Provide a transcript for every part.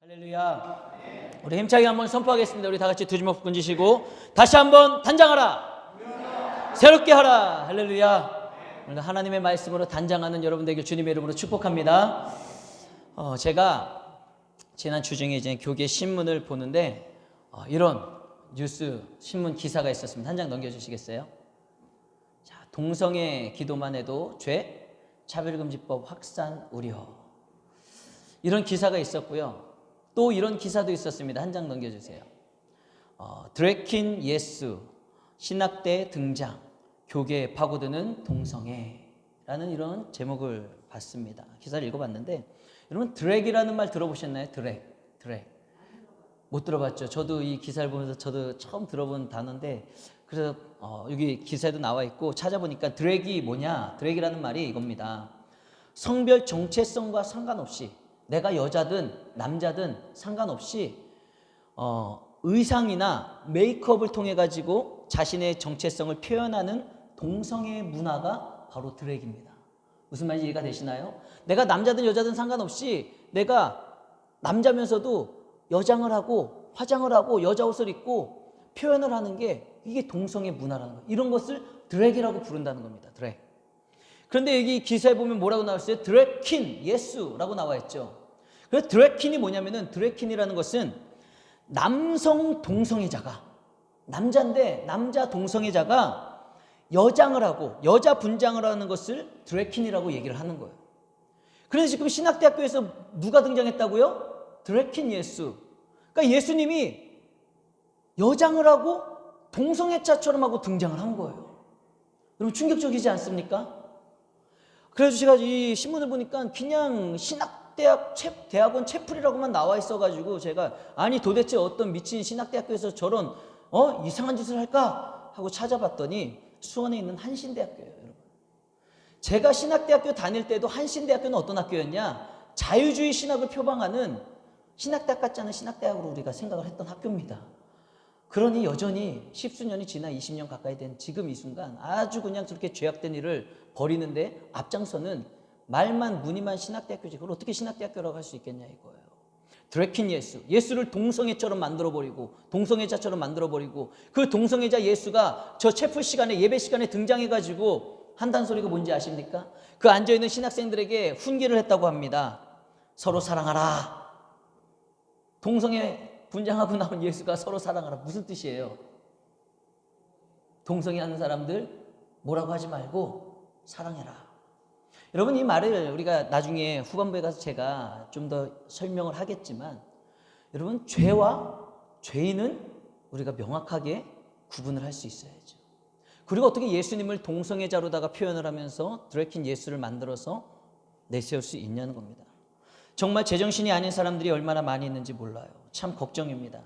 할렐루야. 우리 힘차게 한번 선포하겠습니다. 우리 다 같이 두 주먹 던지시고 다시 한번 단장하라. 새롭게 하라. 할렐루야. 오늘 하나님의 말씀으로 단장하는 여러분 되길 주님의 이름으로 축복합니다. 제가 지난 주중에 이제 교계 신문을 보는데 이런 뉴스 신문 기사가 있었습니다. 한 장 넘겨주시겠어요? 자, 동성애 기도만 해도 죄, 차별금지법 확산 우려. 이런 기사가 있었고요. 또 이런 기사도 있었습니다. 한 장 넘겨주세요. 드래킨 예수, 신학대 등장, 교계에 파고드는 동성애라는 이런 제목을 봤습니다. 기사를 읽어봤는데 여러분 드랙이라는 말 들어보셨나요? 드랙. 못 들어봤죠. 저도 이 기사를 보면서 저도 처음 들어본 단어인데 그래서 여기 기사에도 나와 있고 찾아보니까 드랙이 뭐냐? 드랙이라는 말이 이겁니다. 성별 정체성과 상관없이 내가 여자든 남자든 상관없이 의상이나 메이크업을 통해 가지고 자신의 정체성을 표현하는 동성애 문화가 바로 드랙입니다. 무슨 말인지 이해가 되시나요? 내가 남자든 여자든 상관없이 내가 남자면서도 여장을 하고 화장을 하고 여자 옷을 입고 표현을 하는 게 이게 동성애 문화라는 거예요. 이런 것을 드랙이라고 부른다는 겁니다. 드랙. 그런데 여기 기사에 보면 뭐라고 나왔어요? 드래킨 예수라고 나와 있죠. 그래서 드래킨이 뭐냐면은 드래킨이라는 것은 남성 동성애자가 남자인데 남자 동성애자가 여장을 하고 여자 분장을 하는 것을 드래킨이라고 얘기를 하는 거예요. 그래서 지금 신학대학교에서 누가 등장했다고요? 드래킨 예수. 그러니까 예수님이 여장을 하고 동성애자처럼 하고 등장을 한 거예요. 여러분 충격적이지 않습니까? 그래서 제가 이 신문을 보니까 그냥 대학원 채플이라고만 나와 있어가지고 제가 아니 도대체 어떤 미친 신학대학교에서 저런 이상한 짓을 할까 하고 찾아봤더니 수원에 있는 한신대학교예요. 여러분. 제가 신학대학교 다닐 때도 한신대학교는 어떤 학교였냐? 자유주의 신학을 표방하는 신학대학 같지 않은 신학대학으로 우리가 생각을 했던 학교입니다. 그러니 여전히 십수년이 지나 20년 가까이 된 지금 이 순간 아주 그냥 저렇게 죄악된 일을 벌이는데 앞장서는 말만 무늬만 신학대학교지 그걸 어떻게 신학대학교라고 할 수 있겠냐 이거예요. 드래킨 예수, 예수를 동성애처럼 만들어버리고 동성애자처럼 만들어버리고 그 동성애자 예수가 저 채플 시간에 예배 시간에 등장해가지고 한다는 소리가 뭔지 아십니까? 그 앉아있는 신학생들에게 훈계를 했다고 합니다. 서로 사랑하라. 동성애 분장하고 나온 예수가 서로 사랑하라. 무슨 뜻이에요? 동성애 하는 사람들 뭐라고 하지 말고 사랑해라. 여러분 이 말을 우리가 나중에 후반부에 가서 제가 좀 더 설명을 하겠지만 여러분 죄와 죄인은 우리가 명확하게 구분을 할 수 있어야죠. 그리고 어떻게 예수님을 동성애자로다가 표현을 하면서 드래킨 예수를 만들어서 내세울 수 있냐는 겁니다. 정말 제정신이 아닌 사람들이 얼마나 많이 있는지 몰라요. 참 걱정입니다.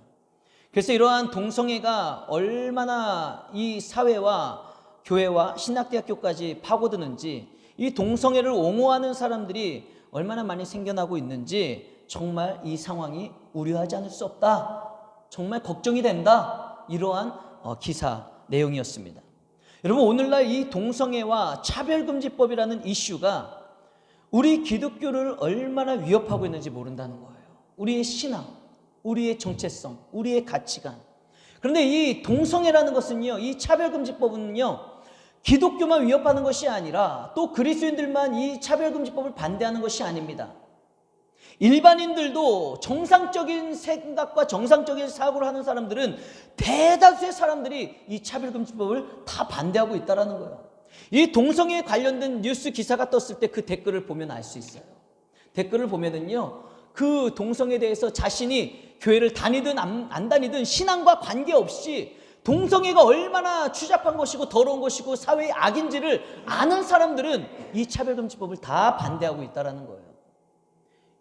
그래서 이러한 동성애가 얼마나 이 사회와 교회와 신학대학교까지 파고드는지 이 동성애를 옹호하는 사람들이 얼마나 많이 생겨나고 있는지 정말 이 상황이 우려하지 않을 수 없다. 정말 걱정이 된다. 이러한 기사 내용이었습니다. 여러분 오늘날 이 동성애와 차별금지법이라는 이슈가 우리 기독교를 얼마나 위협하고 있는지 모른다는 거예요. 우리의 신앙, 우리의 정체성, 우리의 가치관. 그런데 이 동성애라는 것은요, 이 차별금지법은요, 기독교만 위협하는 것이 아니라 또 그리스도인들만 이 차별금지법을 반대하는 것이 아닙니다. 일반인들도 정상적인 생각과 정상적인 사고를 하는 사람들은 대다수의 사람들이 이 차별금지법을 다 반대하고 있다는 거예요. 이 동성애에 관련된 뉴스 기사가 떴을 때 그 댓글을 보면 알 수 있어요. 댓글을 보면은요, 그 동성애에 대해서 자신이 교회를 다니든 안 다니든 신앙과 관계없이 동성애가 얼마나 추잡한 것이고 더러운 것이고 사회의 악인지를 아는 사람들은 이 차별금지법을 다 반대하고 있다는 거예요.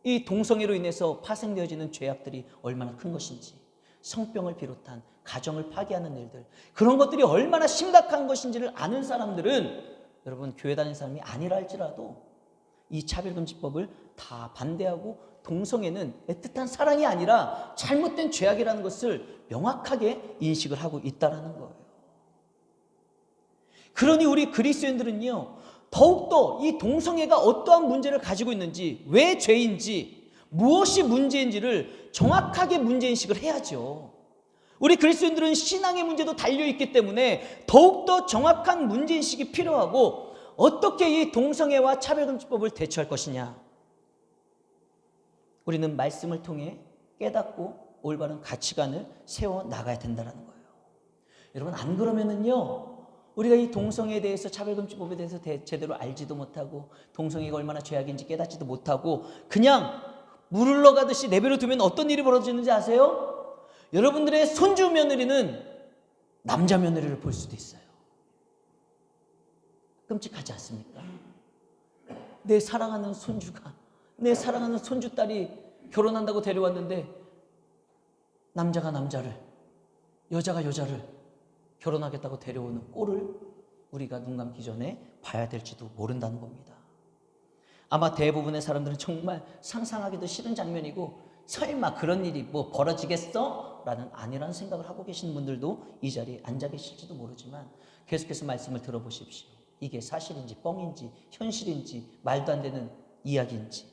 이 동성애로 인해서 파생되어지는 죄악들이 얼마나 큰 것인지, 성병을 비롯한 가정을 파괴하는 일들, 그런 것들이 얼마나 심각한 것인지를 아는 사람들은 여러분 교회 다니는 사람이 아니라 할지라도 이 차별금지법을 다 반대하고 동성애는 애틋한 사랑이 아니라 잘못된 죄악이라는 것을 명확하게 인식을 하고 있다는 거예요. 그러니 우리 그리스도인들은요 더욱더 이 동성애가 어떠한 문제를 가지고 있는지, 왜 죄인지, 무엇이 문제인지를 정확하게 문제인식을 해야죠. 우리 그리스도인들은 신앙의 문제도 달려있기 때문에 더욱더 정확한 문제인식이 필요하고, 어떻게 이 동성애와 차별금지법을 대처할 것이냐, 우리는 말씀을 통해 깨닫고 올바른 가치관을 세워나가야 된다는 거예요. 여러분, 안 그러면은요, 우리가 이 동성애에 대해서, 차별금지법에 대해서 제대로 알지도 못하고 동성애가 얼마나 죄악인지 깨닫지도 못하고 그냥 물 흘러가듯이 내버려 두면 어떤 일이 벌어지는지 아세요? 여러분들의 손주 며느리는 남자 며느리를 볼 수도 있어요. 끔찍하지 않습니까? 내 사랑하는 손주가, 내 사랑하는 손주딸이 결혼한다고 데려왔는데 남자가 남자를, 여자가 여자를 결혼하겠다고 데려오는 꼴을 우리가 눈 감기 전에 봐야 될지도 모른다는 겁니다. 아마 대부분의 사람들은 정말 상상하기도 싫은 장면이고, 설마 그런 일이 뭐 벌어지겠어? 라는 아니라는 생각을 하고 계시는 분들도 이 자리에 앉아 계실지도 모르지만, 계속해서 말씀을 들어보십시오. 이게 사실인지 뻥인지 현실인지 말도 안 되는 이야기인지.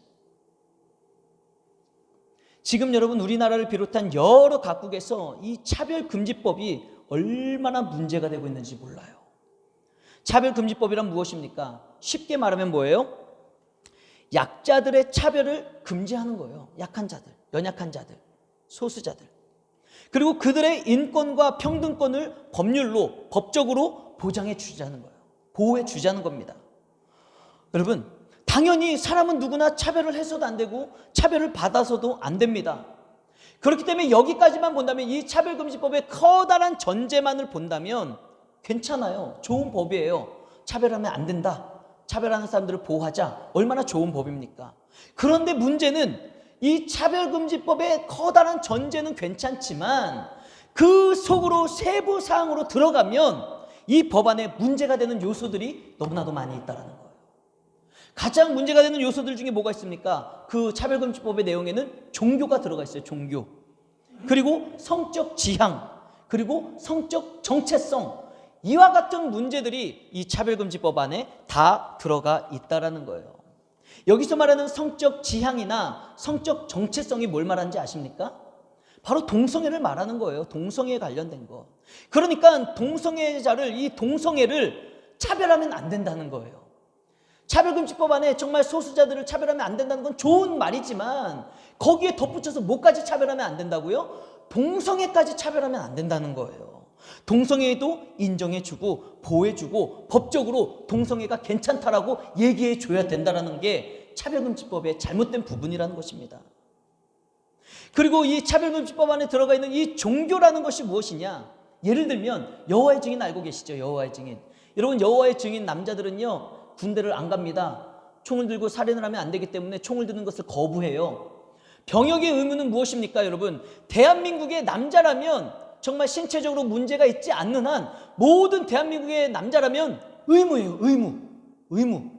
지금 여러분, 우리나라를 비롯한 여러 각국에서 이 차별금지법이 얼마나 문제가 되고 있는지 몰라요. 차별금지법이란 무엇입니까? 쉽게 말하면 뭐예요? 약자들의 차별을 금지하는 거예요. 약한 자들, 연약한 자들, 소수자들. 그리고 그들의 인권과 평등권을 법률로, 법적으로 보장해 주자는 거예요. 보호해 주자는 겁니다. 여러분, 당연히 사람은 누구나 차별을 해서도 안 되고 차별을 받아서도 안 됩니다. 그렇기 때문에 여기까지만 본다면, 이 차별금지법의 커다란 전제만을 본다면 괜찮아요. 좋은 법이에요. 차별하면 안 된다, 차별하는 사람들을 보호하자, 얼마나 좋은 법입니까? 그런데 문제는 이 차별금지법의 커다란 전제는 괜찮지만 그 속으로 세부 사항으로 들어가면 이 법안에 문제가 되는 요소들이 너무나도 많이 있다는 거예요. 가장 문제가 되는 요소들 중에 뭐가 있습니까? 그 차별금지법의 내용에는 종교가 들어가 있어요. 종교. 그리고 성적 지향, 그리고 성적 정체성, 이와 같은 문제들이 이 차별금지법 안에 다 들어가 있다는 거예요. 여기서 말하는 성적 지향이나 성적 정체성이 뭘 말하는지 아십니까? 바로 동성애를 말하는 거예요. 동성애에 관련된 거. 그러니까 동성애자를, 이 동성애를 차별하면 안 된다는 거예요. 차별금지법 안에 정말 소수자들을 차별하면 안 된다는 건 좋은 말이지만, 거기에 덧붙여서 뭐까지 차별하면 안 된다고요? 동성애까지 차별하면 안 된다는 거예요. 동성애도 인정해주고 보호해주고 법적으로 동성애가 괜찮다라고 얘기해줘야 된다는 게 차별금지법의 잘못된 부분이라는 것입니다. 그리고 이 차별금지법 안에 들어가 있는 이 종교라는 것이 무엇이냐? 예를 들면 여호와의 증인 알고 계시죠? 여호와의 증인. 여러분, 여호와의 증인 남자들은요, 군대를 안 갑니다. 총을 들고 살인을 하면 안 되기 때문에 총을 드는 것을 거부해요. 병역의 의무는 무엇입니까, 여러분? 대한민국의 남자라면, 정말 신체적으로 문제가 있지 않는 한 모든 대한민국의 남자라면 의무예요. 의무.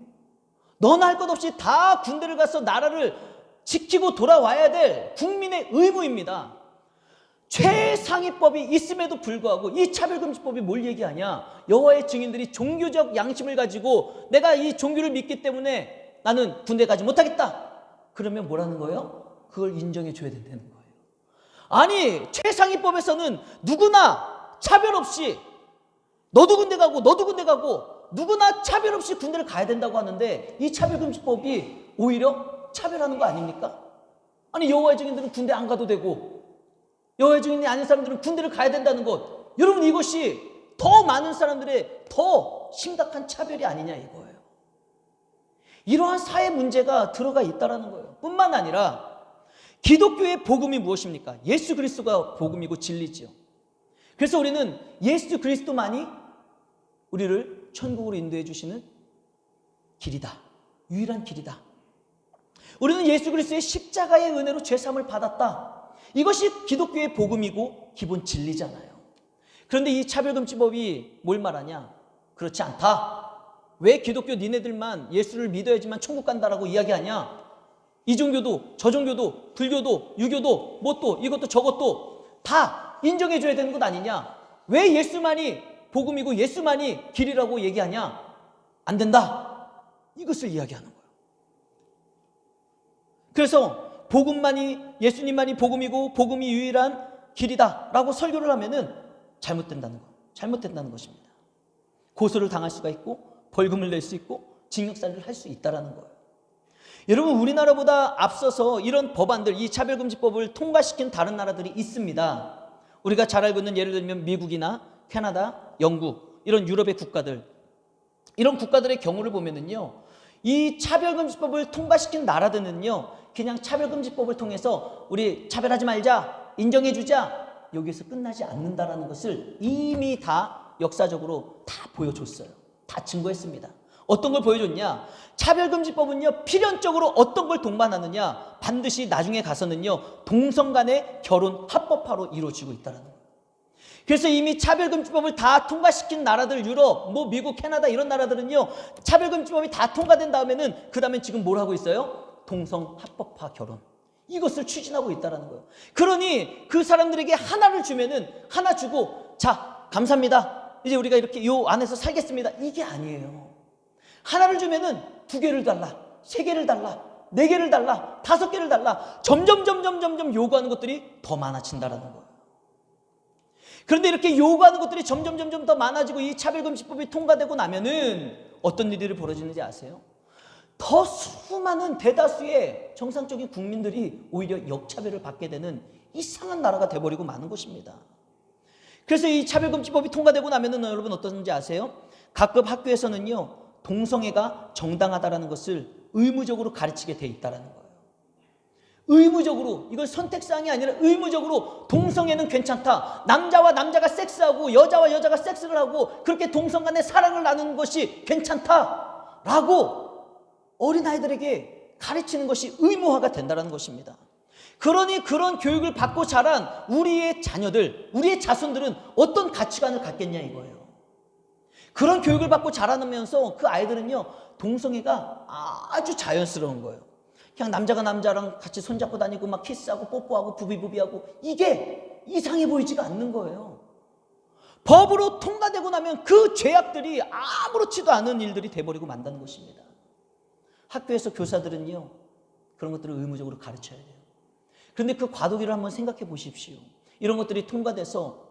너나 할 것 없이 다 군대를 가서 나라를 지키고 돌아와야 될 국민의 의무입니다. 최상위법이 있음에도 불구하고 이 차별금지법이 뭘 얘기하냐? 여호와의 증인들이 종교적 양심을 가지고 내가 이 종교를 믿기 때문에 나는 군대 가지 못하겠다, 그러면 뭐라는 거예요? 그걸 인정해 줘야 된다는 거예요. 아니, 최상위법에서는 누구나 차별 없이 너도 군대 가고 너도 군대 가고 누구나 차별 없이 군대를 가야 된다고 하는데, 이 차별금지법이 오히려 차별하는 거 아닙니까? 아니, 여호와의 증인들은 군대 안 가도 되고 여호와의 증인이 아닌 사람들은 군대를 가야 된다는 것, 여러분, 이것이 더 많은 사람들의 더 심각한 차별이 아니냐 이거예요. 이러한 사회 문제가 들어가 있다는 거예요. 뿐만 아니라 기독교의 복음이 무엇입니까? 예수 그리스도가 복음이고 진리지요. 그래서 우리는 예수 그리스도만이 우리를 천국으로 인도해 주시는 길이다, 유일한 길이다. 우리는 예수 그리스도의 십자가의 은혜로 죄사함을 받았다. 이것이 기독교의 복음이고 기본 진리잖아요. 그런데 이 차별금지법이 뭘 말하냐? 그렇지 않다. 왜 기독교 니네들만 예수를 믿어야지만 천국 간다라고 이야기하냐? 이 종교도 저 종교도 불교도 유교도 뭐 또 이것도 저것도 다 인정해줘야 되는 것 아니냐? 왜 예수만이 복음이고 예수만이 길이라고 얘기하냐? 안 된다. 이것을 이야기하는 거예요. 그래서 복음만이 예수님만이 복음이고 복음이 유일한 길이다라고 설교를 하면은 잘못된다는 것입니다. 고소를 당할 수가 있고 벌금을 낼 수 있고 징역살이를 할 수 있다라는 거예요. 여러분, 우리나라보다 앞서서 이런 법안들, 이 차별금지법을 통과시킨 다른 나라들이 있습니다. 우리가 잘 알고 있는, 예를 들면 미국이나 캐나다, 영국, 이런 유럽의 국가들, 이런 국가들의 경우를 보면은요, 이 차별금지법을 통과시킨 나라들은요, 그냥 차별금지법을 통해서 우리 차별하지 말자, 인정해주자, 여기서 끝나지 않는다라는 것을 이미 다 역사적으로 다 보여줬어요. 다 증거했습니다. 어떤 걸 보여줬냐? 차별금지법은요, 필연적으로 어떤 걸 동반하느냐? 반드시 나중에 가서는요, 동성 간의 결혼 합법화로 이루어지고 있다는 거예요. 그래서 이미 차별금지법을 다 통과시킨 나라들, 유럽, 미국, 캐나다 이런 나라들은요, 차별금지법이 다 통과된 다음에는 그 다음에 지금 뭘 하고 있어요? 동성 합법화 결혼. 이것을 추진하고 있다는 거예요. 그러니 그 사람들에게 하나를 주면은 하나 주고, 자, 감사합니다. 이제 우리가 이렇게 요 안에서 살겠습니다. 이게 아니에요. 하나를 주면은 2개를 달라, 3개를 달라, 4개를 달라, 5개를 달라. 점점 요구하는 것들이 더 많아진다라는 거예요. 그런데 이렇게 요구하는 것들이 점점 더 많아지고 이 차별금지법이 통과되고 나면은 어떤 일들이 벌어지는지 아세요? 더 수많은 대다수의 정상적인 국민들이 오히려 역차별을 받게 되는 이상한 나라가 돼버리고 마는 것입니다. 그래서 이 차별금지법이 통과되고 나면은 여러분 어떤지 아세요? 각급 학교에서는요, 동성애가 정당하다라는 것을 의무적으로 가르치게 돼 있다라는 거예요. 의무적으로, 이걸 선택사항이 아니라 의무적으로 동성애는 괜찮다. 남자와 남자가 섹스하고 여자와 여자가 섹스를 하고 그렇게 동성 간의 사랑을 나누는 것이 괜찮다라고 어린아이들에게 가르치는 것이 의무화가 된다는 것입니다. 그러니 그런 교육을 받고 자란 우리의 자녀들, 우리의 자손들은 어떤 가치관을 갖겠냐 이거예요. 그런 교육을 받고 자라면서 그 아이들은요, 동성애가 아주 자연스러운 거예요. 그냥 남자가 남자랑 같이 손잡고 다니고 막 키스하고 뽀뽀하고 부비부비하고 이게 이상해 보이지가 않는 거예요. 법으로 통과되고 나면 그 죄악들이 아무렇지도 않은 일들이 돼버리고 만다는 것입니다. 학교에서 교사들은요, 그런 것들을 의무적으로 가르쳐야 돼요. 그런데 그 과도기를 한번 생각해 보십시오. 이런 것들이 통과돼서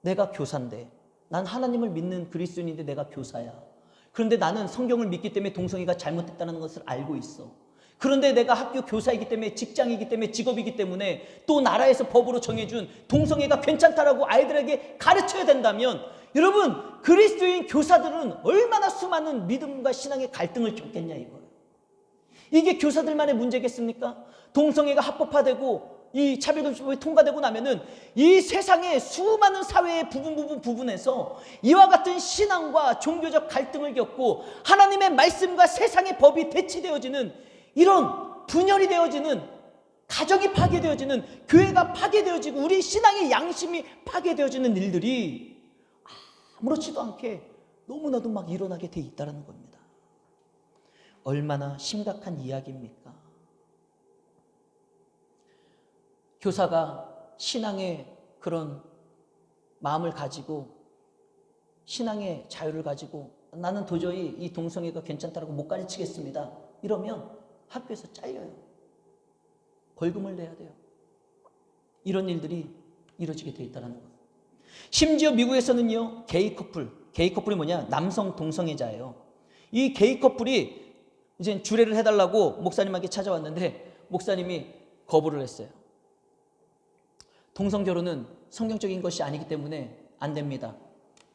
내가 교사인데, 난 하나님을 믿는 그리스도인인데 내가 교사야. 그런데 나는 성경을 믿기 때문에 동성애가 잘못됐다는 것을 알고 있어. 그런데 내가 학교 교사이기 때문에, 직장이기 때문에, 직업이기 때문에 또 나라에서 법으로 정해준 동성애가 괜찮다라고 아이들에게 가르쳐야 된다면, 여러분, 그리스도인 교사들은 얼마나 수많은 믿음과 신앙의 갈등을 겪겠냐 이거예요. 이게 교사들만의 문제겠습니까? 동성애가 합법화되고 이 차별금지법이 통과되고 나면은 이 세상의 수많은 사회의 부분에서 이와 같은 신앙과 종교적 갈등을 겪고 하나님의 말씀과 세상의 법이 대치되어지는, 이런 분열이 되어지는, 가정이 파괴되어지는, 교회가 파괴되어지고 우리 신앙의 양심이 파괴되어지는 일들이 아무렇지도 않게 너무나도 막 일어나게 돼 있다는 겁니다. 얼마나 심각한 이야기입니까? 교사가 신앙의 그런 마음을 가지고, 신앙의 자유를 가지고 나는 도저히 이 동성애가 괜찮다고 못 가르치겠습니다. 이러면 학교에서 잘려요. 벌금을 내야 돼요. 이런 일들이 이루어지게 돼 있다는 거예요. 심지어 미국에서는요, 게이 커플이 뭐냐? 남성 동성애자예요. 이 게이 커플이 이제 주례를 해달라고 목사님에게 찾아왔는데 목사님이 거부를 했어요. 동성 결혼은 성경적인 것이 아니기 때문에 안 됩니다.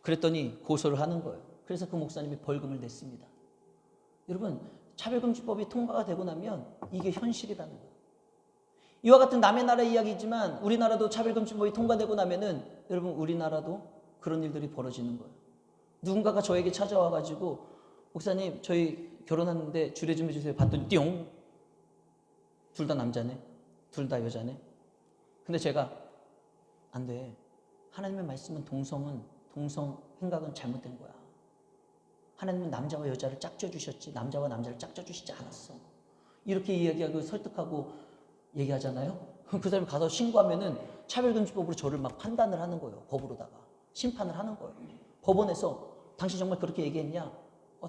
그랬더니 고소를 하는 거예요. 그래서 그 목사님이 벌금을 냈습니다. 여러분, 차별금지법이 통과가 되고 나면 이게 현실이라는 거예요. 이와 같은 남의 나라 이야기지만 우리나라도 차별금지법이 통과되고 나면은 여러분, 우리나라도 그런 일들이 벌어지는 거예요. 누군가가 저에게 찾아와가지고 목사님, 저희 결혼하는데 주례 좀 해주세요. 봤더니 띠용, 둘 다 남자네, 둘 다 여자네. 근데 제가 안 돼. 하나님의 말씀은 동성 행각은 잘못된 거야. 하나님은 남자와 여자를 짝져 주셨지 남자와 남자를 짝져 주시지 않았어. 이렇게 이야기하고 설득하고 얘기하잖아요. 그 사람이 가서 신고하면은 차별금지법으로 저를 막 판단을 하는 거예요. 법으로다가 심판을 하는 거예요. 법원에서 당신 정말 그렇게 얘기했냐?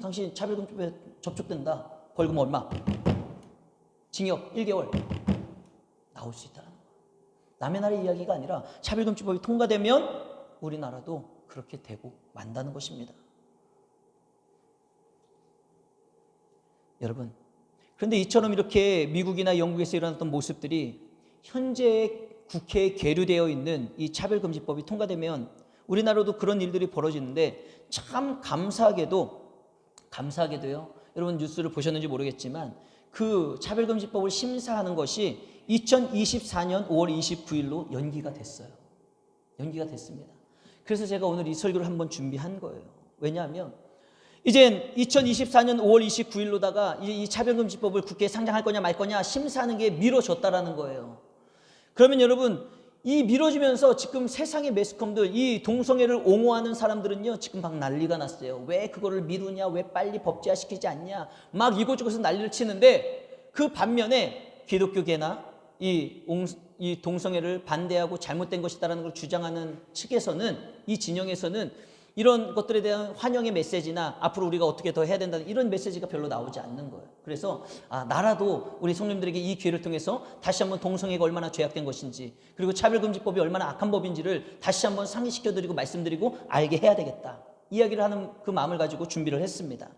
당신 차별금지법에 접촉된다. 벌금 얼마? 징역 1개월. 나올 수 있다는 거예요. 남의 나라의 이야기가 아니라 차별금지법이 통과되면 우리나라도 그렇게 되고 만다는 것입니다. 여러분, 그런데 이처럼 이렇게 미국이나 영국에서 일어났던 모습들이 현재 국회에 계류되어 있는 이 차별금지법이 통과되면 우리나라도 그런 일들이 벌어지는데 참 감사하게도요. 여러분 뉴스를 보셨는지 모르겠지만 그 차별금지법을 심사하는 것이 2024년 5월 29일로 연기가 됐어요. 연기가 됐습니다. 그래서 제가 오늘 이 설교를 한번 준비한 거예요. 왜냐하면 이젠 2024년 5월 29일로다가 이 차별금지법을 국회에 상정할 거냐 말 거냐 심사하는 게 미뤄졌다라는 거예요. 그러면 여러분 이 미뤄지면서 지금 세상의 매스컴들 이 동성애를 옹호하는 사람들은요 지금 막 난리가 났어요. 왜 그거를 미루냐, 왜 빨리 법제화시키지 않냐, 막 이곳저곳에서 난리를 치는데 그 반면에 기독교계나 이 동성애를 반대하고 잘못된 것이다라는 걸 주장하는 측에서는 이 진영에서는 이런 것들에 대한 환영의 메시지나 앞으로 우리가 어떻게 더 해야 된다는 이런 메시지가 별로 나오지 않는 거예요. 그래서 나라도 우리 성도님들에게 이 기회를 통해서 다시 한번 동성애가 얼마나 죄악된 것인지 그리고 차별금지법이 얼마나 악한 법인지를 다시 한번 상기시켜드리고 말씀드리고 알게 해야 되겠다. 이야기를 하는 그 마음을 가지고 준비를 했습니다.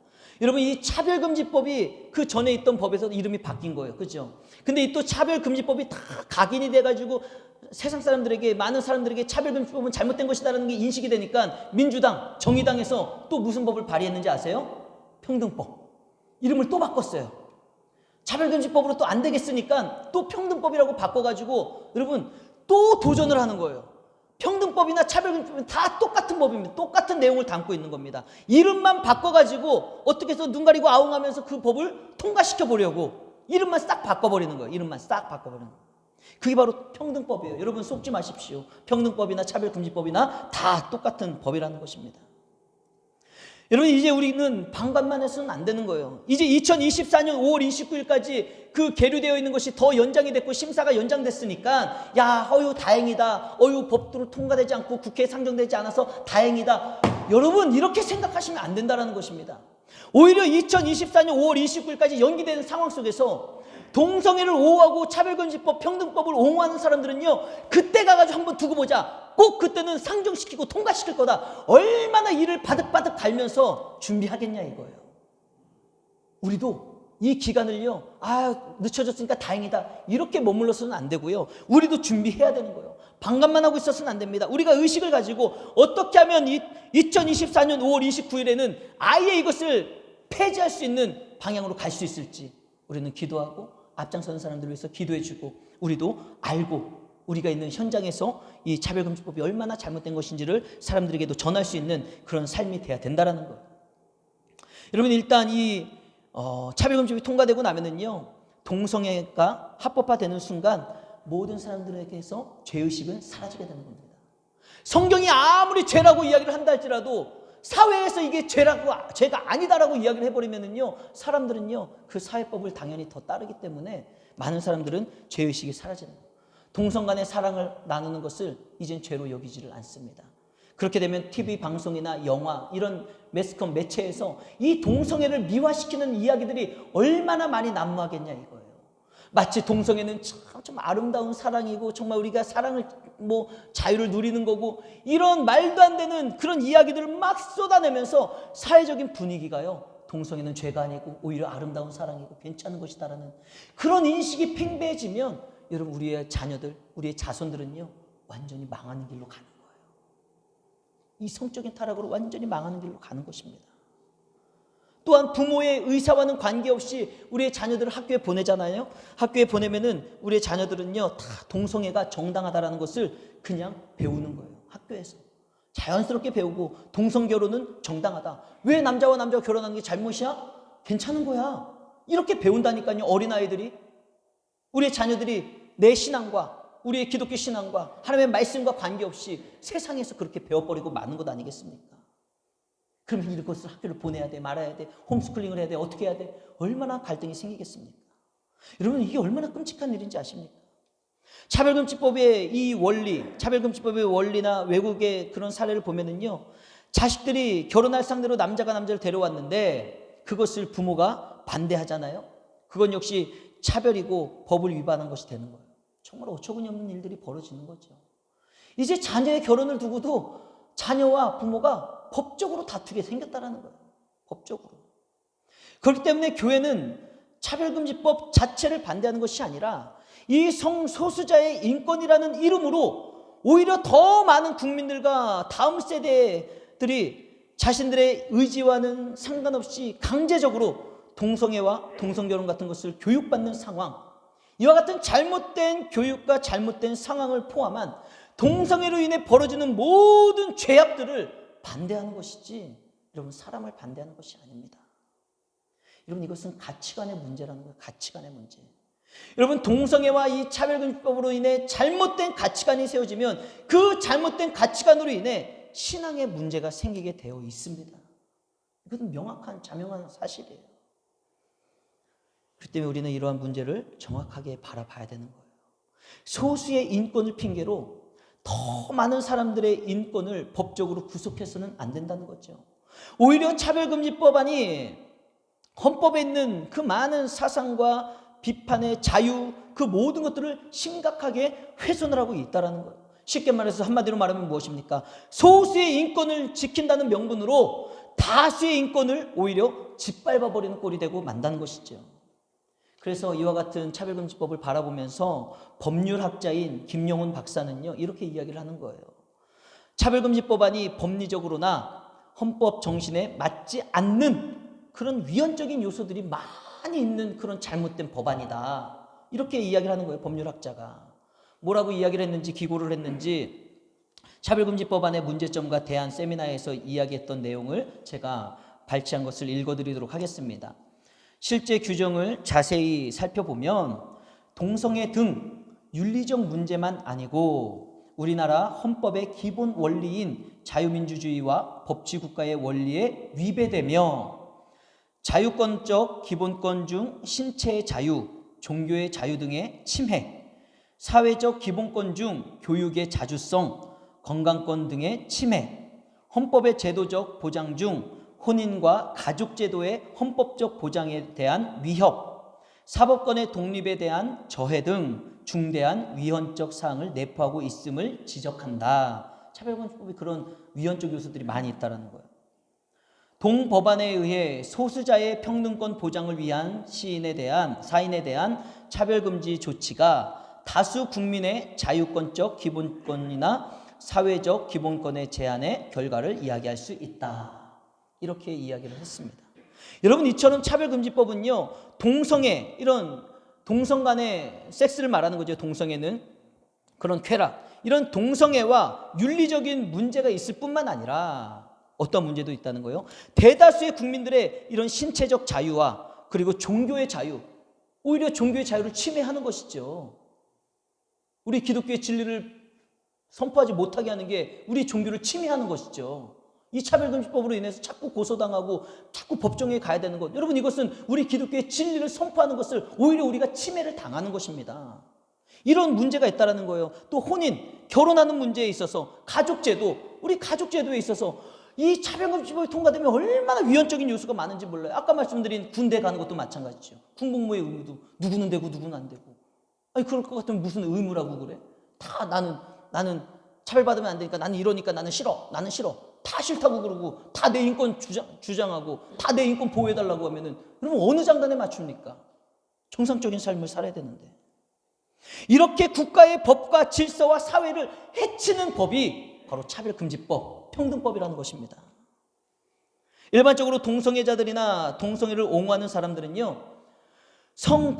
여러분 이 차별금지법이 그 전에 있던 법에서 이름이 바뀐 거예요. 그죠? 근데 이 또 차별금지법이 다 각인이 돼가지고 세상 사람들에게 많은 사람들에게 차별금지법은 잘못된 것이다라는 게 인식이 되니까 민주당, 정의당에서 또 무슨 법을 발의했는지 아세요? 평등법. 이름을 또 바꿨어요. 차별금지법으로 또 안 되겠으니까 또 평등법이라고 바꿔가지고 여러분 또 도전을 하는 거예요. 평등법이나 차별금지법은 다 똑같은 법입니다. 똑같은 내용을 담고 있는 겁니다. 이름만 바꿔가지고 어떻게 해서 눈 가리고 아웅하면서 그 법을 통과시켜 보려고 이름만 싹 바꿔버리는 거예요. 이름만 싹 바꿔버리는 거예요. 그게 바로 평등법이에요. 여러분 속지 마십시오. 평등법이나 차별금지법이나 다 똑같은 법이라는 것입니다. 여러분 이제 우리는 방관만 해서는 안 되는 거예요. 이제 2024년 5월 29일까지 그 계류되어 있는 것이 더 연장이 됐고 심사가 연장됐으니까 야 다행이다. 법도로 통과되지 않고 국회에 상정되지 않아서 다행이다. 여러분 이렇게 생각하시면 안 된다는 것입니다. 오히려 2024년 5월 29일까지 연기되는 상황 속에서 동성애를 옹호하고 차별금지법, 평등법을 옹호하는 사람들은요 그때 가가지고 한번 두고 보자. 꼭 그때는 상정시키고 통과시킬 거다. 얼마나 이를 바득바득 달면서 준비하겠냐 이거예요. 우리도 이 기간을요 늦춰졌으니까 다행이다 이렇게 머물러서는 안 되고요. 우리도 준비해야 되는 거예요. 방관만 하고 있어서는 안 됩니다. 우리가 의식을 가지고 어떻게 하면 2024년 5월 29일에는 아예 이것을 폐지할 수 있는 방향으로 갈 수 있을지 우리는 기도하고 앞장서는 사람들을 위해서 기도해주고 우리도 알고 우리가 있는 현장에서 이 차별금지법이 얼마나 잘못된 것인지를 사람들에게도 전할 수 있는 그런 삶이 돼야 된다는 거예요. 여러분 일단 이 차별금지법이 통과되고 나면은요 동성애가 합법화되는 순간 모든 사람들에게서 죄의식은 사라지게 되는 겁니다. 성경이 아무리 죄라고 이야기를 한다 할지라도 사회에서 이게 죄가 아니다라고 이야기를 해버리면은요 사람들은요 그 사회법을 당연히 더 따르기 때문에 많은 사람들은 죄의식이 사라지는 거예요. 동성 간의 사랑을 나누는 것을 이젠 죄로 여기지를 않습니다. 그렇게 되면 TV 방송이나 영화 이런 매스컴 매체에서 이 동성애를 미화시키는 이야기들이 얼마나 많이 난무하겠냐 이거예요. 마치 동성애는 참 아름다운 사랑이고 정말 우리가 사랑을 자유를 누리는 거고 이런 말도 안 되는 그런 이야기들을 막 쏟아내면서 사회적인 분위기가요 동성애는 죄가 아니고 오히려 아름다운 사랑이고 괜찮은 것이다라는 그런 인식이 팽배해지면 여러분 우리의 자녀들 우리의 자손들은요 완전히 망하는 길로 가는 거예요. 이 성적인 타락으로 완전히 망하는 길로 가는 것입니다. 또한 부모의 의사와는 관계없이 우리의 자녀들을 학교에 보내잖아요. 학교에 보내면은 우리의 자녀들은요 다 동성애가 정당하다라는 것을 그냥 배우는 거예요. 학교에서 자연스럽게 배우고 동성결혼은 정당하다. 왜 남자와 남자가 결혼하는 게 잘못이야? 괜찮은 거야. 이렇게 배운다니까요. 어린아이들이 우리의 자녀들이 내 신앙과 우리의 기독교 신앙과 하나님의 말씀과 관계없이 세상에서 그렇게 배워버리고 마는 것 아니겠습니까? 그러면 이것을 학교를 보내야 돼 말아야 돼 홈스쿨링을 해야 돼 어떻게 해야 돼 얼마나 갈등이 생기겠습니까? 여러분 이게 얼마나 끔찍한 일인지 아십니까? 차별금지법의 이 원리 차별금지법의 원리나 외국의 그런 사례를 보면은요 자식들이 결혼할 상대로 남자가 남자를 데려왔는데 그것을 부모가 반대하잖아요. 그건 역시 차별이고 법을 위반한 것이 되는 거예요. 정말 어처구니없는 일들이 벌어지는 거죠. 이제 자녀의 결혼을 두고도 자녀와 부모가 법적으로 다투게 생겼다는 거예요. 법적으로. 그렇기 때문에 교회는 차별금지법 자체를 반대하는 것이 아니라 이 성소수자의 인권이라는 이름으로 오히려 더 많은 국민들과 다음 세대들이 자신들의 의지와는 상관없이 강제적으로 동성애와 동성결혼 같은 것을 교육받는 상황, 이와 같은 잘못된 교육과 잘못된 상황을 포함한 동성애로 인해 벌어지는 모든 죄악들을 반대하는 것이지, 여러분, 사람을 반대하는 것이 아닙니다. 여러분, 이것은 가치관의 문제라는 거예요. 가치관의 문제. 여러분, 동성애와 이 차별금지법으로 인해 잘못된 가치관이 세워지면 그 잘못된 가치관으로 인해 신앙의 문제가 생기게 되어 있습니다. 이것은 명확한 자명한 사실이에요. 그렇기 때문에 우리는 이러한 문제를 정확하게 바라봐야 되는 거예요. 소수의 인권을 핑계로 더 많은 사람들의 인권을 법적으로 구속해서는 안 된다는 거죠. 오히려 차별금지법안이 헌법에 있는 그 많은 사상과 비판의 자유, 그 모든 것들을 심각하게 훼손을 하고 있다는 거예요. 쉽게 말해서 한마디로 말하면 무엇입니까? 소수의 인권을 지킨다는 명분으로 다수의 인권을 오히려 짓밟아버리는 꼴이 되고 만다는 것이죠. 그래서 이와 같은 차별금지법을 바라보면서 법률학자인 김용훈 박사는요, 이렇게 이야기를 하는 거예요. 차별금지법안이 법리적으로나 헌법 정신에 맞지 않는 그런 위헌적인 요소들이 많이 있는 그런 잘못된 법안이다, 이렇게 이야기를 하는 거예요. 법률학자가 뭐라고 이야기를 했는지, 기고를 했는지, 차별금지법안의 문제점과 대안 세미나에서 이야기했던 내용을 제가 발췌한 것을 읽어드리도록 하겠습니다. 실제 규정을 자세히 살펴보면 동성애 등 윤리적 문제만 아니고 우리나라 헌법의 기본 원리인 자유민주주의와 법치국가의 원리에 위배되며 자유권적 기본권 중 신체의 자유, 종교의 자유 등의 침해, 사회적 기본권 중 교육의 자주성, 건강권 등의 침해, 헌법의 제도적 보장 중 혼인과 가족제도의 헌법적 보장에 대한 위협, 사법권의 독립에 대한 저해 등 중대한 위헌적 사항을 내포하고 있음을 지적한다. 차별금지법이 그런 위헌적 요소들이 많이 있다는 거예요. 동법안에 의해 소수자의 평등권 보장을 위한 사인에 대한 차별금지 조치가 다수 국민의 자유권적 기본권이나 사회적 기본권의 제한의 결과를 이야기할 수 있다, 이렇게 이야기를 했습니다. 여러분, 이처럼 차별금지법은요, 동성애, 이런 동성 간의 섹스를 말하는 거죠. 동성애는 그런 쾌락, 이런 동성애와 윤리적인 문제가 있을 뿐만 아니라 어떤 문제도 있다는 거예요. 대다수의 국민들의 이런 신체적 자유와 그리고 종교의 자유, 오히려 종교의 자유를 침해하는 것이죠. 우리 기독교의 진리를 선포하지 못하게 하는 게 우리 종교를 침해하는 것이죠. 이 차별금지법으로 인해서 자꾸 고소당하고 자꾸 법정에 가야 되는 것, 여러분, 이것은 우리 기독교의 진리를 선포하는 것을 오히려 우리가 침해를 당하는 것입니다. 이런 문제가 있다는 거예요. 또 혼인, 결혼하는 문제에 있어서 가족제도, 우리 가족제도에 있어서 이 차별금지법이 통과되면 얼마나 위헌적인 요소가 많은지 몰라요. 아까 말씀드린 군대 가는 것도 마찬가지죠. 군복무의 의무도 누구는 되고 누구는 안 되고. 아니, 그럴 것 같으면 무슨 의무라고 그래? 다 나는 차별받으면 안 되니까, 나는 이러니까 나는 싫어, 나는 싫어, 다 싫다고 그러고, 다 내 인권 주장하고, 다 내 인권 보호해달라고 하면은, 그러면 어느 장단에 맞춥니까? 정상적인 삶을 살아야 되는데. 이렇게 국가의 법과 질서와 사회를 해치는 법이 바로 차별금지법, 평등법이라는 것입니다. 일반적으로 동성애자들이나 동성애를 옹호하는 사람들은요,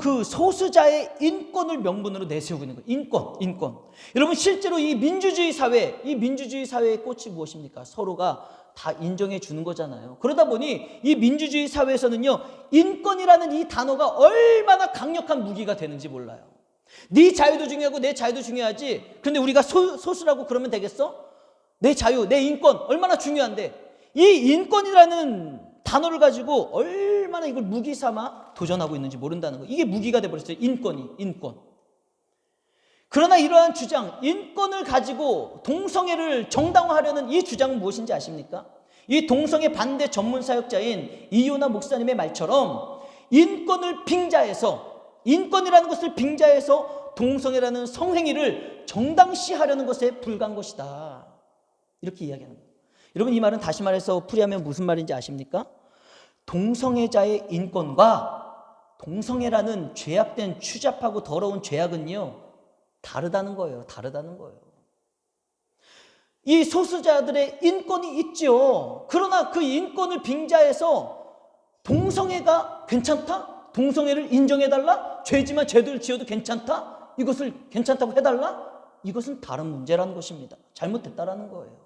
그 소수자의 인권을 명분으로 내세우고 있는 거예요. 인권. 여러분, 실제로 이 민주주의 사회의 꽃이 무엇입니까? 서로가 다 인정해 주는 거잖아요. 그러다 보니 이 민주주의 사회에서는요, 인권이라는 이 단어가 얼마나 강력한 무기가 되는지 몰라요. 네 자유도 중요하고 내 자유도 중요하지. 그런데 우리가 소수라고 그러면 되겠어? 내 자유, 내 인권 얼마나 중요한데, 이 인권이라는 단어를 가지고 얼마나 이걸 무기 삼아 도전하고 있는지 모른다는 거. 이게 무기가 돼버렸어요. 인권. 그러나 이러한 주장, 인권을 가지고 동성애를 정당화하려는 이 주장은 무엇인지 아십니까? 이 동성애 반대 전문 사역자인 이요나 목사님의 말처럼 인권이라는 것을 빙자해서 동성애라는 성행위를 정당시하려는 것에 불과한 것이다. 이렇게 이야기하는 거예요. 여러분, 이 말은 다시 말해서 풀이하면 무슨 말인지 아십니까? 동성애자의 인권과 동성애라는 죄악된 추잡하고 더러운 죄악은요, 다르다는 거예요. 다르다는 거예요. 이 소수자들의 인권이 있죠. 그러나 그 인권을 빙자해서 동성애가 괜찮다? 동성애를 인정해달라? 죄지만 죄를 지어도 괜찮다? 이것을 괜찮다고 해달라? 이것은 다른 문제라는 것입니다. 잘못됐다라는 거예요.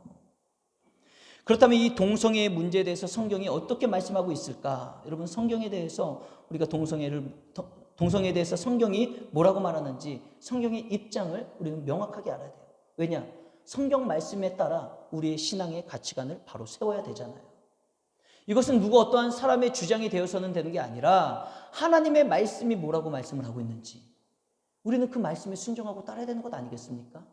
그렇다면 이 동성애의 문제에 대해서 성경이 어떻게 말씀하고 있을까? 여러분, 성경에 대해서 우리가 동성애에 대해서 성경이 뭐라고 말하는지 성경의 입장을 우리는 명확하게 알아야 돼요. 왜냐? 성경 말씀에 따라 우리의 신앙의 가치관을 바로 세워야 되잖아요. 이것은 누구 어떠한 사람의 주장이 되어서는 되는 게 아니라 하나님의 말씀이 뭐라고 말씀을 하고 있는지 우리는 그 말씀에 순종하고 따라야 되는 것 아니겠습니까?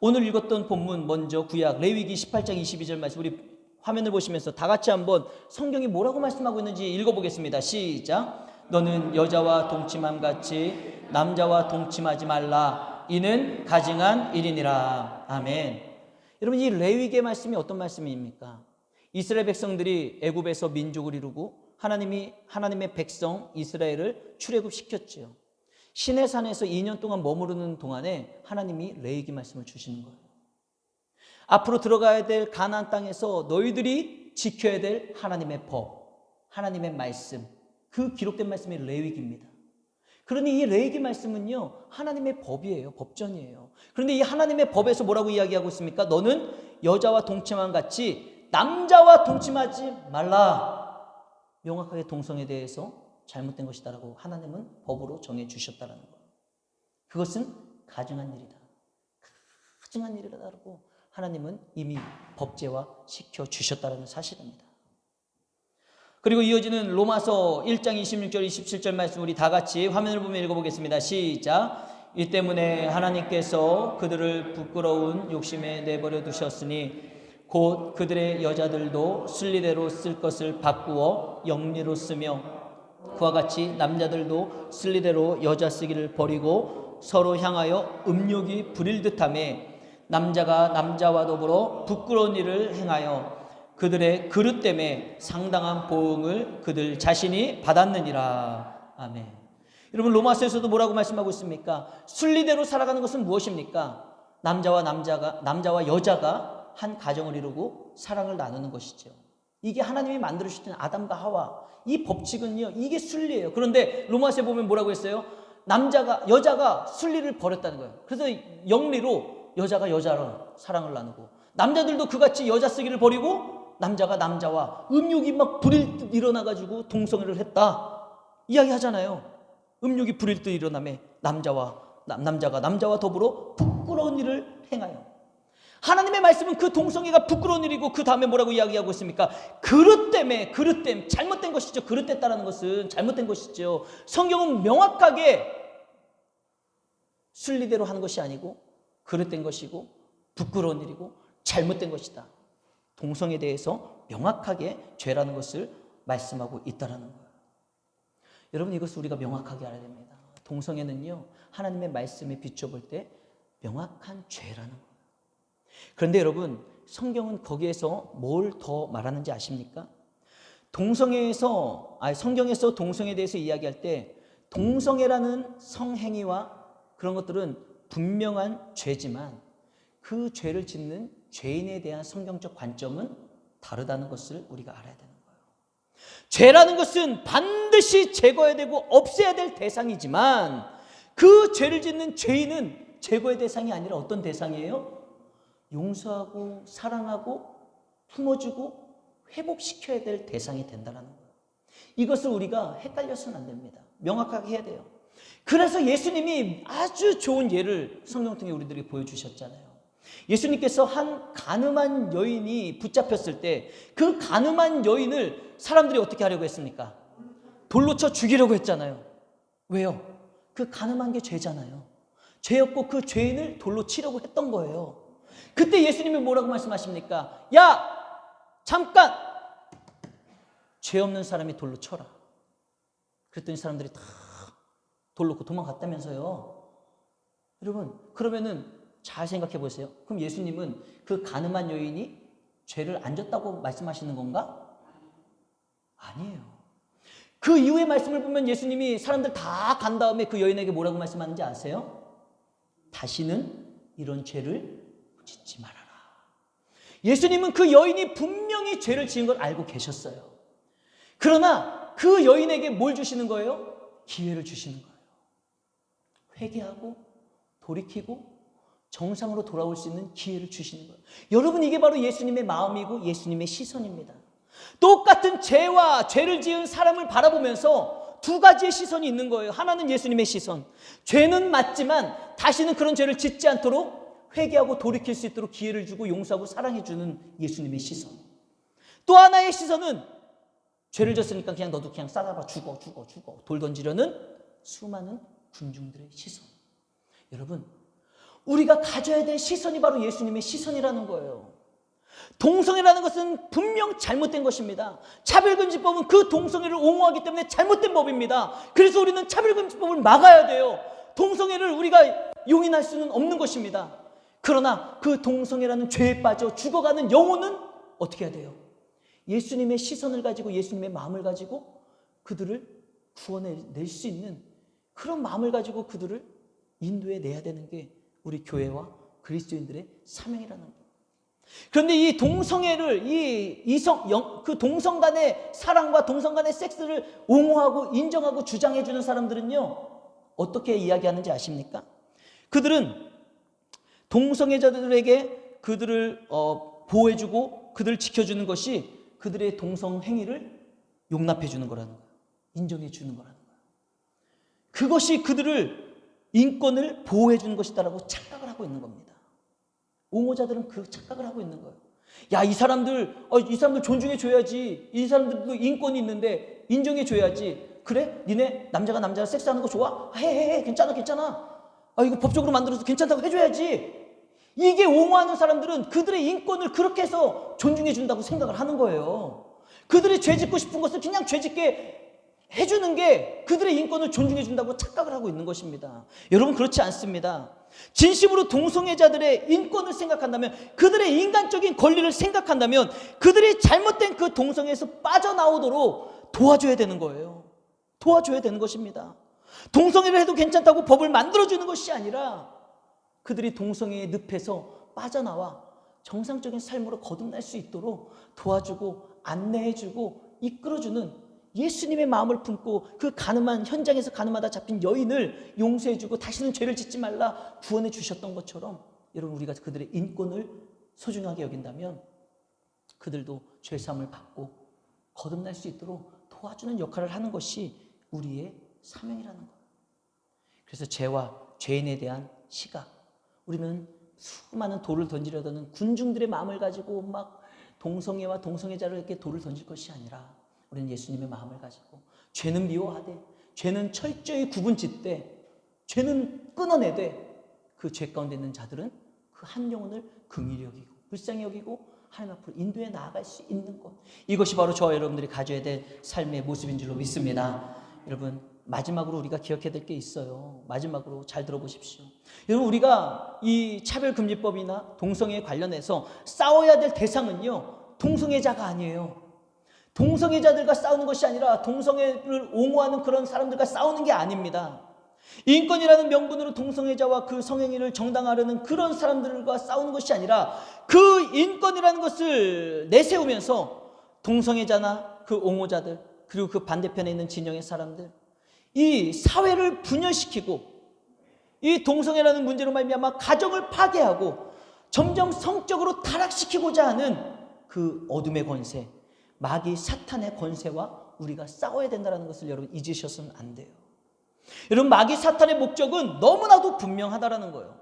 오늘 읽었던 본문 먼저 구약 레위기 18장 22절 말씀, 우리 화면을 보시면서 다 같이 한번 성경이 뭐라고 말씀하고 있는지 읽어보겠습니다. 시작. 너는 여자와 동침함 같이 남자와 동침하지 말라. 이는 가증한 일이니라. 아멘. 여러분, 이 레위기의 말씀이 어떤 말씀입니까? 이스라엘 백성들이 애굽에서 민족을 이루고 하나님의 백성 이스라엘을 출애굽시켰지요. 시내산에서 2년 동안 머무르는 동안에 하나님이 레위기 말씀을 주시는 거예요. 앞으로 들어가야 될 가나안 땅에서 너희들이 지켜야 될 하나님의 법, 하나님의 말씀, 그 기록된 말씀이 레위기입니다. 그러니 이 레위기 말씀은요, 하나님의 법이에요. 법전이에요. 그런데 이 하나님의 법에서 뭐라고 이야기하고 있습니까? 너는 여자와 동침함 같이 남자와 동침하지 말라. 명확하게 동성애에 대해서 잘못된 것이다라고 하나님은 법으로 정해 주셨다라는 거예요. 그것은 가증한 일이다. 가증한 일이다라고 하나님은 이미 법제화 시켜 주셨다라는 사실입니다. 그리고 이어지는 로마서 1장 26절 27절 말씀 우리 다 같이 화면을 보며 읽어보겠습니다. 시작. 이 때문에 하나님께서 그들을 부끄러운 욕심에 내버려 두셨으니 곧 그들의 여자들도 순리대로 쓸 것을 바꾸어 영리로 쓰며 그와 같이 남자들도 순리대로 여자 쓰기를 버리고 서로 향하여 음욕이 부릴 듯하며 남자가 남자와 더불어 부끄러운 일을 행하여 그들의 그릇 때문에 상당한 보응을 그들 자신이 받았느니라. 아멘. 여러분, 로마서에서도 뭐라고 말씀하고 있습니까? 순리대로 살아가는 것은 무엇입니까? 남자와 여자가 한 가정을 이루고 사랑을 나누는 것이죠. 이게 하나님이 만들어주신 아담과 하와, 이 법칙은요, 이게 순리예요. 그런데 로마서에 보면 뭐라고 했어요? 여자가 순리를 버렸다는 거예요. 그래서 영리로 여자가 여자로 사랑을 나누고 남자들도 그같이 여자 쓰기를 버리고 남자가 남자와 음욕이 막 부릴 듯 일어나가지고 동성애를 했다 이야기하잖아요. 음욕이 부릴 듯 일어나며 남자가 남자와 더불어 부끄러운 일을 행하여. 하나님의 말씀은 그 동성애가 부끄러운 일이고 그 다음에 뭐라고 이야기하고 있습니까? 그릇됨 잘못된 것이죠. 그릇됐다라는 것은 잘못된 것이죠. 성경은 명확하게 순리대로 하는 것이 아니고 그릇된 것이고 부끄러운 일이고 잘못된 것이다. 동성애에 대해서 명확하게 죄라는 것을 말씀하고 있다라는 거예요. 여러분, 이것을 우리가 명확하게 알아야 됩니다. 동성애는요, 하나님의 말씀에 비춰볼 때 명확한 죄라는 거예요. 그런데 여러분, 성경은 거기에서 뭘 더 말하는지 아십니까? 성경에서 동성애에 대해서 이야기할 때 동성애라는 성행위와 그런 것들은 분명한 죄지만 그 죄를 짓는 죄인에 대한 성경적 관점은 다르다는 것을 우리가 알아야 되는 거예요. 죄라는 것은 반드시 제거해야 되고 없애야 될 대상이지만 그 죄를 짓는 죄인은 제거의 대상이 아니라 어떤 대상이에요? 용서하고 사랑하고 품어주고 회복시켜야 될 대상이 된다는 거예요. 이것을 우리가 헷갈려서는 안 됩니다. 명확하게 해야 돼요. 그래서 예수님이 아주 좋은 예를 성경 통해 우리들에게 보여주셨잖아요. 예수님께서 한 가늠한 여인이 붙잡혔을 때 그 가늠한 여인을 사람들이 어떻게 하려고 했습니까? 돌로 쳐 죽이려고 했잖아요. 왜요? 그 가늠한 게 죄잖아요. 죄였고 그 죄인을 돌로 치려고 했던 거예요. 그때 예수님이 뭐라고 말씀하십니까? 야! 잠깐! 죄 없는 사람이 돌로 쳐라. 그랬더니 사람들이 다 돌 놓고 도망갔다면서요. 여러분, 그러면은 잘 생각해 보세요. 그럼 예수님은 그 가늠한 여인이 죄를 안 졌다고 말씀하시는 건가? 아니에요. 그 이후의 말씀을 보면 예수님이 사람들 다 간 다음에 그 여인에게 뭐라고 말씀하는지 아세요? 다시는 이런 죄를 짓지 말아라. 예수님은 그 여인이 분명히 죄를 지은 걸 알고 계셨어요. 그러나 그 여인에게 뭘 주시는 거예요? 기회를 주시는 거예요. 회개하고 돌이키고 정상으로 돌아올 수 있는 기회를 주시는 거예요. 여러분, 이게 바로 예수님의 마음이고 예수님의 시선입니다. 똑같은 죄와 죄를 지은 사람을 바라보면서 두 가지의 시선이 있는 거예요. 하나는 예수님의 시선. 죄는 맞지만 다시는 그런 죄를 짓지 않도록 회개하고 돌이킬 수 있도록 기회를 주고 용서하고 사랑해주는 예수님의 시선. 또 하나의 시선은 죄를 졌으니까 그냥 너도 그냥 싸다봐 죽어 돌 던지려는 수많은 군중들의 시선. 여러분, 우리가 가져야 될 시선이 바로 예수님의 시선이라는 거예요. 동성애라는 것은 분명 잘못된 것입니다. 차별금지법은 그 동성애를 옹호하기 때문에 잘못된 법입니다. 그래서 우리는 차별금지법을 막아야 돼요. 동성애를 우리가 용인할 수는 없는 것입니다. 그러나 그 동성애라는 죄에 빠져 죽어가는 영혼은 어떻게 해야 돼요? 예수님의 시선을 가지고 예수님의 마음을 가지고 그들을 구원해낼 수 있는 그런 마음을 가지고 그들을 인도해내야 되는 게 우리 교회와 그리스도인들의 사명이라는 거예요. 그런데 이 동성애를 그 동성 간의 사랑과 동성 간의 섹스를 옹호하고 인정하고 주장해주는 사람들은요, 어떻게 이야기하는지 아십니까? 그들은 동성애자들에게 그들을 보호해주고 그들을 지켜주는 것이 그들의 동성 행위를 용납해주는 거라는 거예요. 인정해주는 거라는 거예요. 그것이 그들을 인권을 보호해주는 것이다라고 착각을 하고 있는 겁니다. 옹호자들은 그 착각을 하고 있는 거예요. 야, 이 사람들 존중해줘야지. 이 사람들도 인권이 있는데 인정해줘야지. 그래? 니네 남자가 남자랑 섹스하는 거 좋아? 해. 괜찮아. 이거 법적으로 만들어서 괜찮다고 해줘야지. 이게 옹호하는 사람들은 그들의 인권을 그렇게 해서 존중해준다고 생각을 하는 거예요. 그들이 죄 짓고 싶은 것을 그냥 죄 짓게 해주는 게 그들의 인권을 존중해준다고 착각을 하고 있는 것입니다. 여러분, 그렇지 않습니다. 진심으로 동성애자들의 인권을 생각한다면, 그들의 인간적인 권리를 생각한다면 그들이 잘못된 그 동성애에서 빠져나오도록 도와줘야 되는 거예요. 도와줘야 되는 것입니다. 동성애를 해도 괜찮다고 법을 만들어주는 것이 아니라 그들이 동성애의 늪에서 빠져나와 정상적인 삶으로 거듭날 수 있도록 도와주고 안내해주고 이끌어주는 예수님의 마음을 품고 그 가늠한 현장에서 가늠하다 잡힌 여인을 용서해주고 다시는 죄를 짓지 말라 구원해 주셨던 것처럼, 여러분, 우리가 그들의 인권을 소중하게 여긴다면 그들도 죄사함을 받고 거듭날 수 있도록 도와주는 역할을 하는 것이 우리의 사명이라는 거예요. 그래서 죄와 죄인에 대한 시각, 우리는 수많은 돌을 던지려 드는 군중들의 마음을 가지고 막 동성애와 동성애자들에게 돌을 던질 것이 아니라 우리는 예수님의 마음을 가지고 죄는 미워하되, 죄는 철저히 구분짓되, 죄는 끊어내되, 그 죄 가운데 있는 자들은 그 한 영혼을 긍휼히 여기고 불쌍히 여기고 하나님 앞으로 인도해 나아갈 수 있는 것, 이것이 바로 저와 여러분들이 가져야 될 삶의 모습인 줄로 믿습니다. 여러분, 마지막으로 우리가 기억해야 될 게 있어요. 마지막으로 잘 들어보십시오. 여러분, 우리가 이 차별금지법이나 동성애에 관련해서 싸워야 될 대상은요, 동성애자가 아니에요. 동성애자들과 싸우는 것이 아니라 동성애를 옹호하는 그런 사람들과 싸우는 게 아닙니다. 인권이라는 명분으로 동성애자와 그 성행위를 정당화하려는 그런 사람들과 싸우는 것이 아니라 그 인권이라는 것을 내세우면서 동성애자나 그 옹호자들, 그리고 그 반대편에 있는 진영의 사람들, 이 사회를 분열시키고 이 동성애라는 문제로 말미암아 가정을 파괴하고 점점 성적으로 타락시키고자 하는 그 어둠의 권세, 마귀 사탄의 권세와 우리가 싸워야 된다는 것을 여러분 잊으셨으면 안 돼요. 여러분, 마귀 사탄의 목적은 너무나도 분명하다라는 거예요.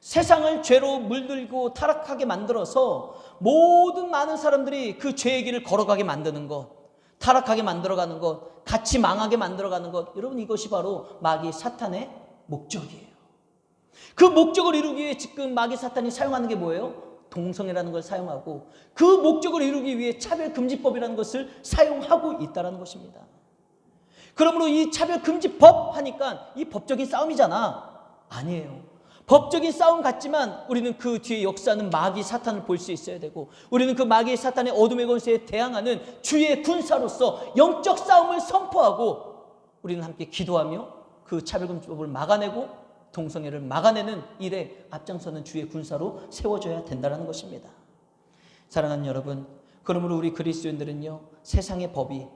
세상을 죄로 물들고 타락하게 만들어서 모든 많은 사람들이 그 죄의 길을 걸어가게 만드는 것, 타락하게 만들어가는 것, 같이 망하게 만들어가는 것, 여러분, 이것이 바로 마귀 사탄의 목적이에요. 그 목적을 이루기 위해 지금 마귀 사탄이 사용하는 게 뭐예요? 동성애라는 걸 사용하고 그 목적을 이루기 위해 차별금지법이라는 것을 사용하고 있다는 것입니다. 그러므로 이 차별금지법 하니까 이 법적인 싸움이잖아. 아니에요. 법적인 싸움 같지만 우리는 그 뒤에 역사하는 마귀 사탄을 볼 수 있어야 되고, 우리는 그 마귀 사탄의 어둠의 권세에 대항하는 주의 군사로서 영적 싸움을 선포하고, 우리는 함께 기도하며 그 차별금지법을 막아내고 동성애를 막아내는 일에 앞장서는 주의 군사로 세워져야 된다는 것입니다. 사랑하는 여러분, 그러므로 우리 그리스도인들은요, 세상의 법이,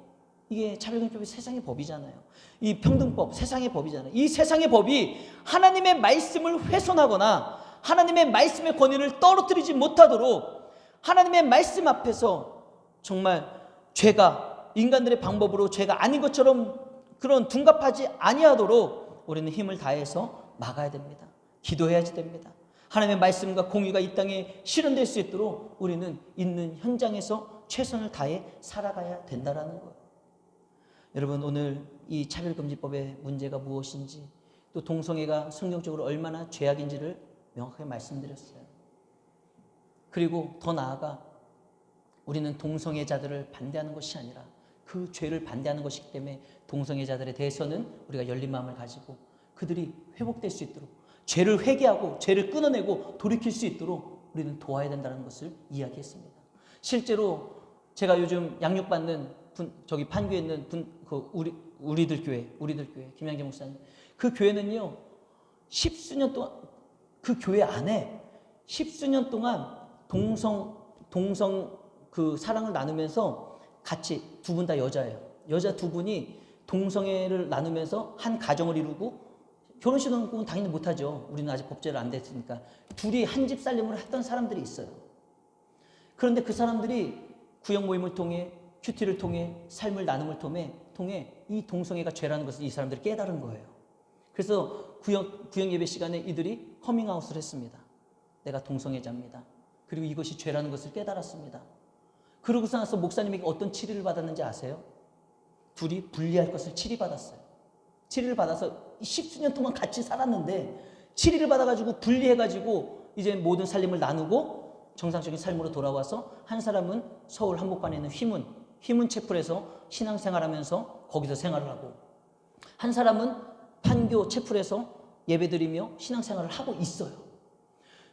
이게 차별금지법이 세상의 법이잖아요. 이 평등법 세상의 법이잖아요. 이 세상의 법이 하나님의 말씀을 훼손하거나 하나님의 말씀의 권위를 떨어뜨리지 못하도록, 하나님의 말씀 앞에서 정말 죄가 인간들의 방법으로 죄가 아닌 것처럼 그런 둔갑하지 아니하도록 우리는 힘을 다해서 막아야 됩니다. 기도해야지 됩니다. 하나님의 말씀과 공의가 이 땅에 실현될 수 있도록 우리는 있는 현장에서 최선을 다해 살아가야 된다는 거예요. 여러분, 오늘 이 차별금지법의 문제가 무엇인지, 또 동성애가 성경적으로 얼마나 죄악인지를 명확하게 말씀드렸어요. 그리고 더 나아가 우리는 동성애자들을 반대하는 것이 아니라 그 죄를 반대하는 것이기 때문에 동성애자들에 대해서는 우리가 열린 마음을 가지고 그들이 회복될 수 있도록, 죄를 회개하고 죄를 끊어내고 돌이킬 수 있도록 우리는 도와야 된다는 것을 이야기했습니다. 실제로 제가 요즘 양육받는 저기 판교에 있는 우리들 교회 김양재 목사님, 그 교회는요, 십수년 동안, 그 교회 안에 십수년 동안 동성 그 사랑을 나누면서 같이, 두 분 다 여자예요. 여자 두 분이 동성애를 나누면서 한 가정을 이루고, 결혼식은 당연히 못하죠. 우리는 아직 법제를 안 됐으니까. 둘이 한 집 살림을 했던 사람들이 있어요. 그런데 그 사람들이 구역 모임을 통해, 큐티를 통해, 삶을 나눔을 통해 이 동성애가 죄라는 것을 이 사람들이 깨달은 거예요. 그래서 구역 예배 시간에 이들이 커밍아웃을 했습니다. 내가 동성애자입니다. 그리고 이것이 죄라는 것을 깨달았습니다. 그러고서 나서 목사님에게 어떤 치료를 받았는지 아세요? 둘이 분리할 것을 치료받았어요. 치료를 받아서 10수년 동안 같이 살았는데 치료를 받아가지고 분리해가지고 이제 모든 살림을 나누고 정상적인 삶으로 돌아와서, 한 사람은 서울 한복판에 있는 휘문 채플에서 신앙생활하면서 거기서 생활을 하고, 한 사람은 판교 채플에서 예배드리며 신앙생활을 하고 있어요.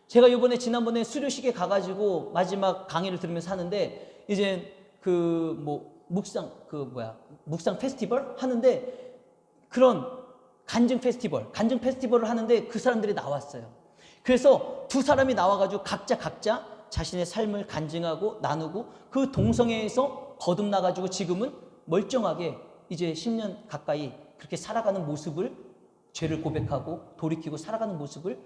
제가 지난번에 수료식에 가가지고 마지막 강의를 들으면서 하는데, 이제 묵상 페스티벌 하는데, 그런 간증 페스티벌을 하는데 그 사람들이 나왔어요. 그래서 두 사람이 나와가지고 각자 자신의 삶을 간증하고 나누고, 그 동성애에서 거듭나가지고 지금은 멀쩡하게 이제 10년 가까이 그렇게 살아가는 모습을, 죄를 고백하고 돌이키고 살아가는 모습을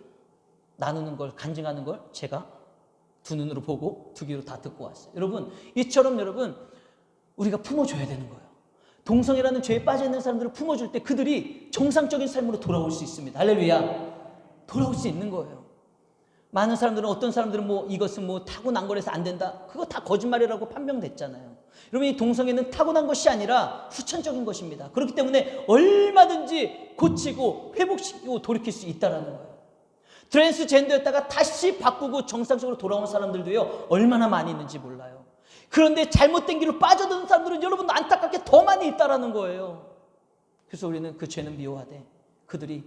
나누는 걸, 간증하는 걸 제가 두 눈으로 보고 두 귀로 다 듣고 왔어요. 여러분, 이처럼 여러분, 우리가 품어줘야 되는 거예요. 동성애라는 죄에 빠져있는 사람들을 품어줄 때 그들이 정상적인 삶으로 돌아올 수 있습니다. 할렐루야. 돌아올 수 있는 거예요. 많은 사람들은, 어떤 사람들은 이것은 타고난 거라서 안 된다, 그거 다 거짓말이라고 판명됐잖아요. 여러분, 이 동성애는 타고난 것이 아니라 후천적인 것입니다. 그렇기 때문에 얼마든지 고치고 회복시키고 돌이킬 수 있다는 거예요. 트랜스젠더였다가 다시 바꾸고 정상적으로 돌아온 사람들도요, 얼마나 많이 있는지 몰라요. 그런데 잘못된 길로 빠져드는 사람들은 여러분 안타깝게 더 많이 있다는 거예요. 그래서 우리는 그 죄는 미워하되 그들이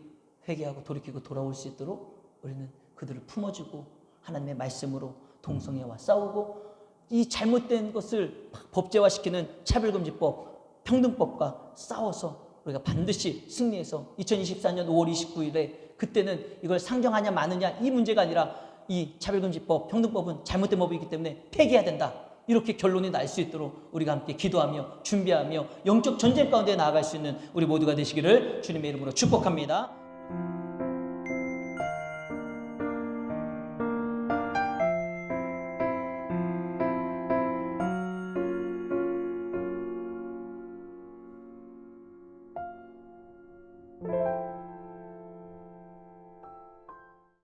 회개하고 돌이키고 돌아올 수 있도록 우리는 그들을 품어주고 하나님의 말씀으로 동성애와 싸우고, 이 잘못된 것을 법제화시키는 차별금지법, 평등법과 싸워서 우리가 반드시 승리해서 2024년 5월 29일에 그때는 이걸 상정하냐 마느냐 이 문제가 아니라, 이 차별금지법, 평등법은 잘못된 법이기 때문에 폐기해야 된다, 이렇게 결론이 날 수 있도록 우리가 함께 기도하며 준비하며 영적 전쟁 가운데 나아갈 수 있는 우리 모두가 되시기를 주님의 이름으로 축복합니다.